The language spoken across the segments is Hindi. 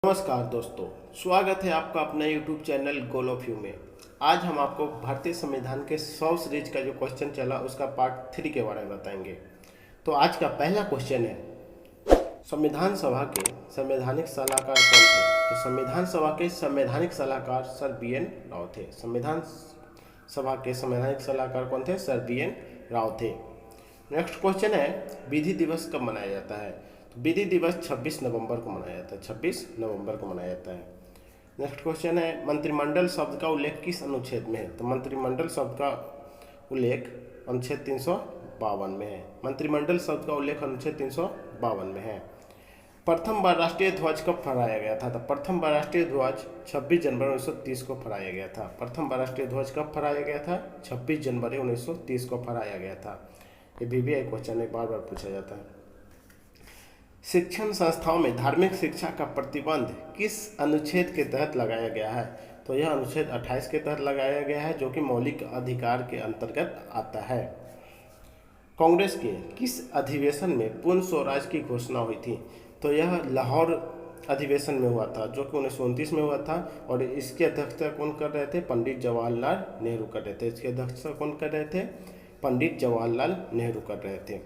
नमस्कार दोस्तों, स्वागत है आपका अपने YouTube channel goal of you में। आज हम आपको भारतीय संविधान के 100 सीरीज का जो क्वेश्चन चला उसका पार्ट 3 के बारे में बताएंगे। तो आज का पहला क्वेश्चन है, संविधान सभा के संवैधानिक सलाहकार कौन थे? तो संविधान सभा के संवैधानिक सलाहकार सर BN राव थे। संविधान सभा के संवैधानिक सलाहकार कौन थे? सर BN राव थे। नेक्स्ट क्वेश्चन है, विधि दिवस कब मनाया जाता है? तो विधि दिवस 26 नवंबर को मनाया जाता है। 26 नवंबर को मनाया जाता है। नेक्स्ट क्वेश्चन है, मंत्रिमंडल शब्द का उल्लेख किस अनुच्छेद में है? तो मंत्रिमंडल शब्द का उल्लेख अनुच्छेद 352 में है। मंत्रिमंडल शब्द का उल्लेख अनुच्छेद 352 में है। प्रथम बार राष्ट्रीय ध्वज कब फहराया गया था? तो प्रथम बार राष्ट्रीय ध्वज 26 जनवरी 1930 को फहराया गया था। प्रथम बार राष्ट्रीय ध्वज कब फहराया गया था? 26 जनवरी 1930 को फहराया गया था। ये BBI क्वेश्चन है, बार बार पूछा जाता है। शिक्षण संस्थाओं में धार्मिक शिक्षा का प्रतिबंध किस अनुच्छेद के तहत लगाया गया है? तो यह अनुच्छेद 28 के तहत लगाया गया है, जो कि मौलिक अधिकार के अंतर्गत आता है। कांग्रेस के किस अधिवेशन में पूर्ण स्वराज की घोषणा हुई थी? तो यह लाहौर अधिवेशन में हुआ था, जो कि 1929 में हुआ था। और इसकी अध्यक्षता कौन कर रहे थे? पंडित जवाहरलाल नेहरू कर रहे थे। इसकी अध्यक्षता कौन कर रहे थे? पंडित जवाहरलाल नेहरू कर रहे थे।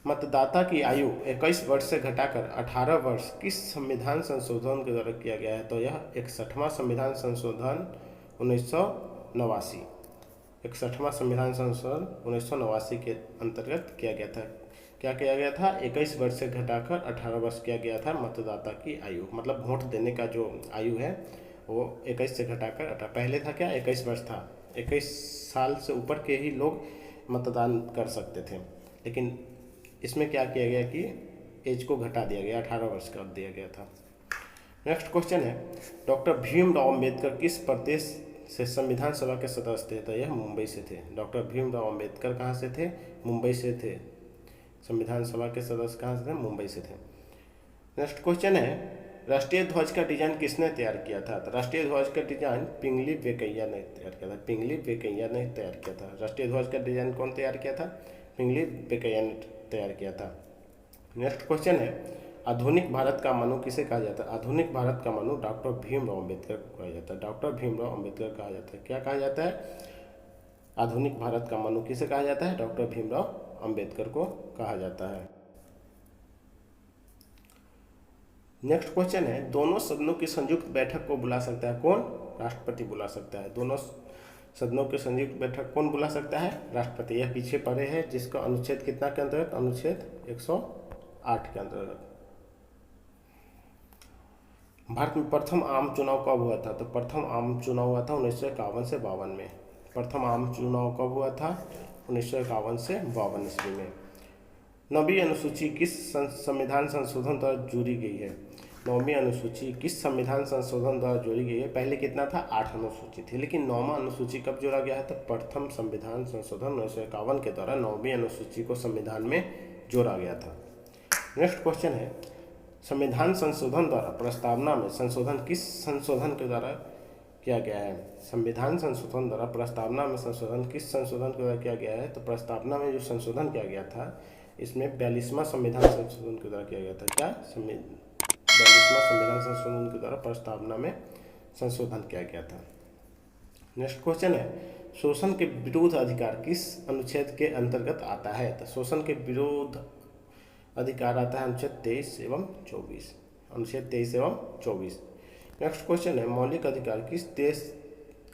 मतदाता की आयु 21 वर्ष से घटाकर 18 वर्ष किस संविधान संशोधन के द्वारा किया गया है? तो यह 61वां संविधान संशोधन 1989। 61वां संविधान संशोधन 1989 के अंतर्गत किया गया था। क्या किया गया था? 21 वर्ष से घटाकर 18 वर्ष किया गया था मतदाता की आयु। मतलब वोट देने का जो आयु है वो 21 से घटाकर 18। पहले था क्या? 21 वर्ष था। 21 साल से ऊपर के ही लोग मतदान कर सकते थे, लेकिन इसमें क्या किया गया कि एज को घटा दिया गया, 18 वर्ष कर दिया गया था। नेक्स्ट क्वेश्चन है, डॉक्टर भीमराव अम्बेडकर किस प्रदेश से संविधान सभा के सदस्य थे? तो यह मुंबई से थे। डॉक्टर भीमराव अम्बेडकर कहाँ से थे? मुंबई से थे। संविधान सभा के सदस्य कहाँ से थे? मुंबई से थे। नेक्स्ट क्वेश्चन है, राष्ट्रीय ध्वज का डिजाइन किसने तैयार किया था? तो राष्ट्रीय ध्वज का डिजाइन पिंगली वेंकैया ने तैयार किया था। पिंगली वेंकैया ने तैयार किया था। राष्ट्रीय ध्वज का डिजाइन कौन तैयार किया था? पिंगली वेंकैया ने तैयार किया था। नेक्स्ट क्वेश्चन है, आधुनिक भारत का मनु किसे कहा जाता है? आधुनिक भारत का मनु डॉक्टर भीमराव अम्बेडकर को कहा जाता है। डॉक्टर भीमराव अम्बेडकर कहा जाता है। क्या कहा जाता है? आधुनिक भारत का मनु किसे कहा जाता है? डॉक्टर भीमराव अम्बेडकर को कहा जाता है। नेक्स्ट क्वेश्चन है, दोनों सदनों की संयुक्त बैठक को बुला सकता है कौन? राष्ट्रपति बुला सकता है। दोनों सदनों की संयुक्त बैठक कौन बुला सकता है? राष्ट्रपति। यह पीछे पड़े हैं, जिसका अनुच्छेद कितना के अंतर्गत? अनुच्छेद 108 के अंतर्गत। भारत में प्रथम आम चुनाव कब हुआ था? तो प्रथम आम चुनाव हुआ था 1951 से 52 में। प्रथम आम चुनाव कब हुआ था? 1951 से 52 ईस्वी में। 9वीं अनुसूची किस संविधान संशोधन द्वारा जोड़ी गई है? 9वीं अनुसूची किस संविधान संशोधन द्वारा जोड़ी गई है? पहले कितना था? 8 अनुसूची थी, लेकिन 9वां अनुसूची कब जोड़ा गया है? तो प्रथम संविधान संशोधन 1951 के द्वारा 9वीं अनुसूची को संविधान में जोड़ा गया था। नेक्स्ट क्वेश्चन है, संविधान संशोधन द्वारा प्रस्तावना में संशोधन किस संशोधन के द्वारा किया गया है? संविधान संशोधन द्वारा प्रस्तावना में संशोधन किस संशोधन के द्वारा किया गया है? तो प्रस्तावना में जो संशोधन किया गया था, इसमें 42वां संविधान संशोधन के द्वारा किया गया था। क्या? 42वां संविधान संशोधन के द्वारा प्रस्तावना में संशोधन किया गया था। नेक्स्ट क्वेश्चन है, शोषण के विरोध अधिकार किस अनुच्छेद के अंतर्गत आता है? तो शोषण के विरोध अधिकार आता है अनुच्छेद 23 एवं 24। अनुच्छेद 23 एवं 24। नेक्स्ट क्वेश्चन है, मौलिक अधिकार किस देश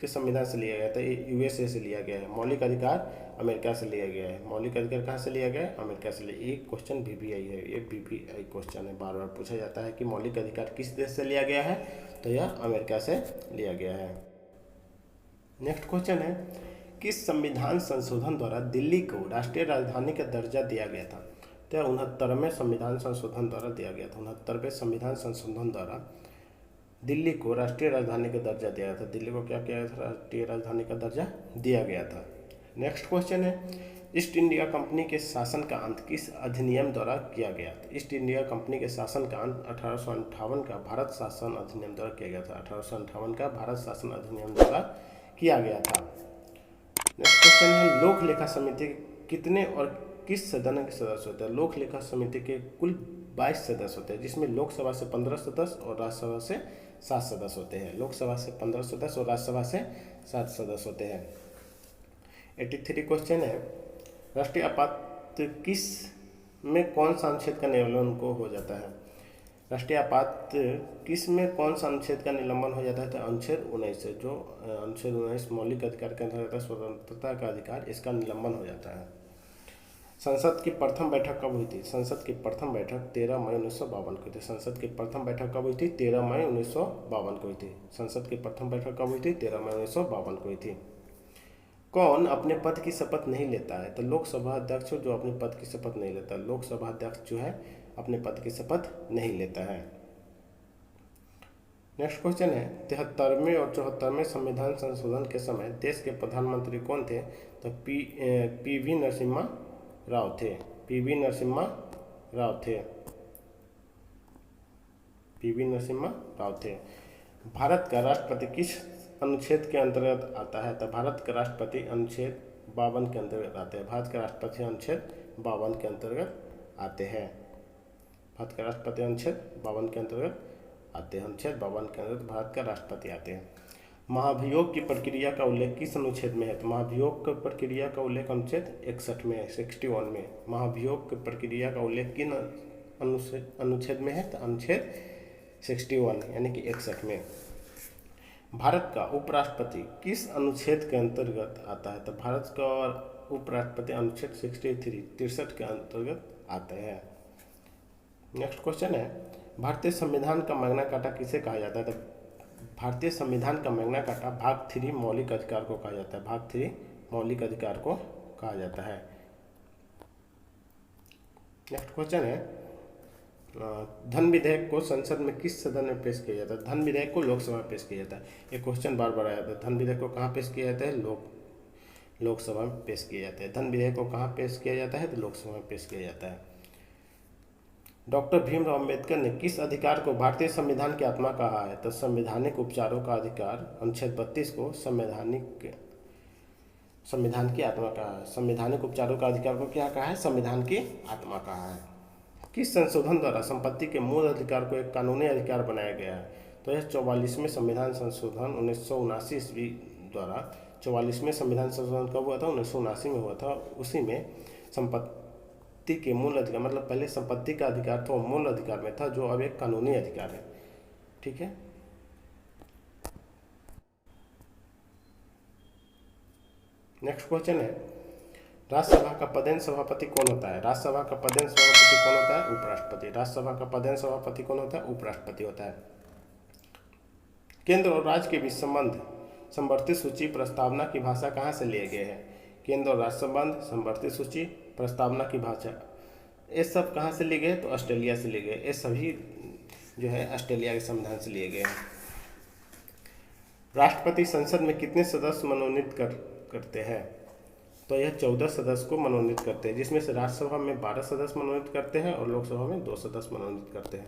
के संविधान से लिया गया था? USA से लिया गया है। मौलिक अधिकार अमेरिका से लिया गया है। मौलिक अधिकार कहाँ से लिया गया है? अमेरिका से लिया। एक क्वेश्चन BBI है, ये BBI क्वेश्चन है, बार बार पूछा जाता है कि मौलिक अधिकार किस देश से लिया गया है? तो यह अमेरिका से लिया गया है। नेक्स्ट क्वेश्चन है, किस संविधान संशोधन द्वारा दिल्ली को राष्ट्रीय राजधानी का दर्जा दिया गया था? तो 69वें संविधान संशोधन द्वारा दिया गया था। 69वें संविधान संशोधन द्वारा दिल्ली को राष्ट्रीय राजधानी का दर्जा दिया गया था। दिल्ली को क्या किया गया था? राष्ट्रीय राजधानी का दर्जा दिया गया था। नेक्स्ट क्वेश्चन है, ईस्ट इंडिया कंपनी के शासन का अंत किस अधिनियम द्वारा किया गया? ईस्ट इंडिया कंपनी के शासन का अंत 1858 का भारत शासन अधिनियम द्वारा किया गया था। 1858 का भारत शासन अधिनियम द्वारा किया गया था। नेक्स्ट क्वेश्चन है, लोक लेखा समिति कितने और किस सदन के सदस्य होते हैं? लोक लेखा समिति के कुल 22 सदस्य होते हैं, जिसमें लोकसभा से 15 सदस्य और राज्यसभा से 7 सदस्य होते हैं। लोकसभा से 15 सदस्य और राज्यसभा से 7 सदस्य होते हैं। 83 क्वेश्चन है, राष्ट्रीय आपात किस में कौन सा अनुच्छेद का निलंबन को हो जाता है? राष्ट्रीय आपात किस में कौन सा अनुच्छेद का निलंबन हो जाता है? तो अनुच्छेद 19 से, जो अनुच्छेद 19 मौलिक अधिकार के अंतर्गत स्वतंत्रता का अधिकार, इसका निलंबन हो जाता है। संसद की प्रथम बैठक कब हुई थी? संसद की प्रथम बैठक 13 मई 1952 को हुई थी। संसद की प्रथम बैठक कब हुई थी? 13 मई 1952 को हुई थी। संसद की प्रथम बैठक कब हुई थी? 13 मई 1952 को हुई थी। कौन अपने पद की शपथ नहीं लेता है? तो लोकसभा अध्यक्ष जो अपने पद की शपथ नहीं लेता। लोकसभा अध्यक्ष जो है अपने पद की शपथ नहीं लेता है। नेक्स्ट क्वेश्चन है, 73वें और 74वें संविधान संशोधन के समय देश के प्रधानमंत्री कौन थे? तो पी.वी. नरसिम्हा राव थे। पी.वी. नरसिम्हा राव थे। पी.वी. नरसिम्हा राव थे। भारत का राष्ट्रपति किस अनुच्छेद के अंतर्गत आता है? तो भारत का राष्ट्रपति अनुच्छेद 52 के अंतर्गत आते हैं। भारत का राष्ट्रपति अनुच्छेद 52 के अंतर्गत आते हैं। भारत का राष्ट्रपति अनुच्छेद 52 के अंतर्गत आते हैं। अनुच्छेद 52 के अंतर्गत भारत का राष्ट्रपति आते हैं। महाभियोग की प्रक्रिया का उल्लेख किस अनुच्छेद में है? तो महाभियोग की प्रक्रिया का उल्लेख अनुच्छेद 61 में है, 61 में। महाभियोग की प्रक्रिया का उल्लेख किन अनुच्छेद में है? तो अनुच्छेद 61 यानी कि 61 में। भारत का उपराष्ट्रपति किस अनुच्छेद के अंतर्गत आता है? तो भारत का उपराष्ट्रपति अनुच्छेद 63 के अंतर्गत आते हैं। नेक्स्ट क्वेश्चन है, भारतीय संविधान का मैग्ना कार्टा किसे कहा जाता है? तो भारतीय संविधान का मैग्ना कार्टा भाग 3 मौलिक अधिकार को कहा जाता है। भाग 3 मौलिक अधिकार को कहा जाता है। नेक्स्ट क्वेश्चन है, धन विधेयक को संसद में किस सदन में पेश किया जाता है? धन विधेयक को लोकसभा में पेश किया जाता है। ये क्वेश्चन बार बार आया था। धन विधेयक को कहाँ पेश किया जाता है? लोकसभा में पेश किया जाता है। धन विधेयक को कहाँ पेश किया जाता है? तो लोकसभा में पेश किया जाता है। डॉक्टर भीमराव अम्बेडकर ने किस अधिकार को भारतीय संविधान की आत्मा कहा है? तो संवैधानिक उपचारों का अधिकार, अनुच्छेद 32 को संविधान की आत्मा कहा है। संवैधानिक उपचारों का अधिकार को क्या कहा है? संविधान की आत्मा कहा है। किस संशोधन द्वारा संपत्ति के मूल अधिकार को एक कानूनी अधिकार बनाया गया है? तो यह 44वें संविधान संशोधन 1979 ईस्वी द्वारा 44वें संविधान संशोधन कब हुआ था? 1979 में हुआ था। उसी में संपत्ति के मूल अधिकार, मतलब पहले संपत्ति का अधिकार था, मूल अधिकार में था, जो अब एक कानूनी अधिकार है। ठीक है। नेक्स्ट क्वेश्चन है, राज्यसभा का पदेन सभापति कौन होता है? राज्यसभा का पदेन सभापति कौन होता है? उपराष्ट्रपति। राज्यसभा का पदेन सभापति कौन होता है? उपराष्ट्रपति होता है। केंद्र और राज्य के बीच संबंध संवर्ती सूची प्रस्तावना की भाषा कहाँ से लिए गए हैं? केंद्र और राज्य संबंध, संवर्ती सूची, प्रस्तावना की भाषा, ये सब कहाँ से लिए गए? तो ऑस्ट्रेलिया से लिए गए। ये सभी जो है ऑस्ट्रेलिया के संविधान से लिए गए हैं। राष्ट्रपति संसद में कितने सदस्य मनोनीत करते हैं? तो यह 14 सदस्य को मनोनीत करते हैं, जिसमें से राज्यसभा में 12 सदस्य मनोनीत करते हैं और लोकसभा में 2 सदस्य मनोनीत करते हैं।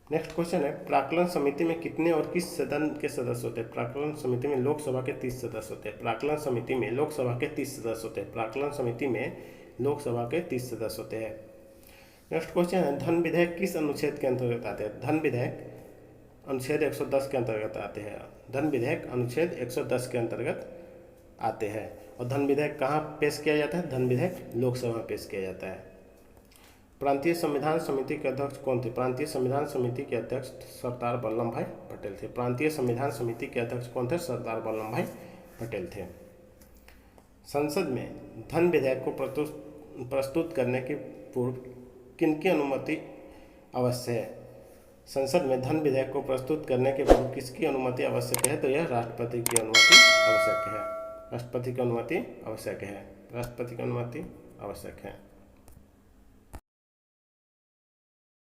नेक्स्ट क्वेश्चन है, प्राक्कलन समिति में कितने और किस सदन के सदस्य होते हैं? प्राक्कलन समिति में लोकसभा के 30 सदस्य होते हैं। प्राक्कलन समिति में लोकसभा के 30 सदस्य होते हैं। प्राक्कलन समिति में लोकसभा के 30 सदस्य होते हैं। नेक्स्ट क्वेश्चन है, धन विधेयक किस अनुच्छेद के अंतर्गत आते हैं? धन विधेयक अनुच्छेद 110 के अंतर्गत आते हैं। धन विधेयक अनुच्छेद 110 के अंतर्गत आते हैं। और धन विधेयक कहाँ पेश किया जाता है? धन विधेयक लोकसभा में पेश किया जाता है। प्रांतीय संविधान समिति के अध्यक्ष कौन थे? प्रांतीय संविधान समिति के अध्यक्ष सरदार वल्लभ भाई पटेल थे। प्रांतीय संविधान समिति के अध्यक्ष कौन थे? सरदार वल्लभ भाई पटेल थे। संसद में धन विधेयक को प्रस्तुत करने के पूर्व किनकी अनुमति आवश्यक है? संसद में धन विधेयक को प्रस्तुत करने के पूर्व किसकी अनुमति आवश्यक है? तो यह राष्ट्रपति की अनुमति आवश्यक है। राष्ट्रपति की अनुमति आवश्यक है। राष्ट्रपति की अनुमति आवश्यक है।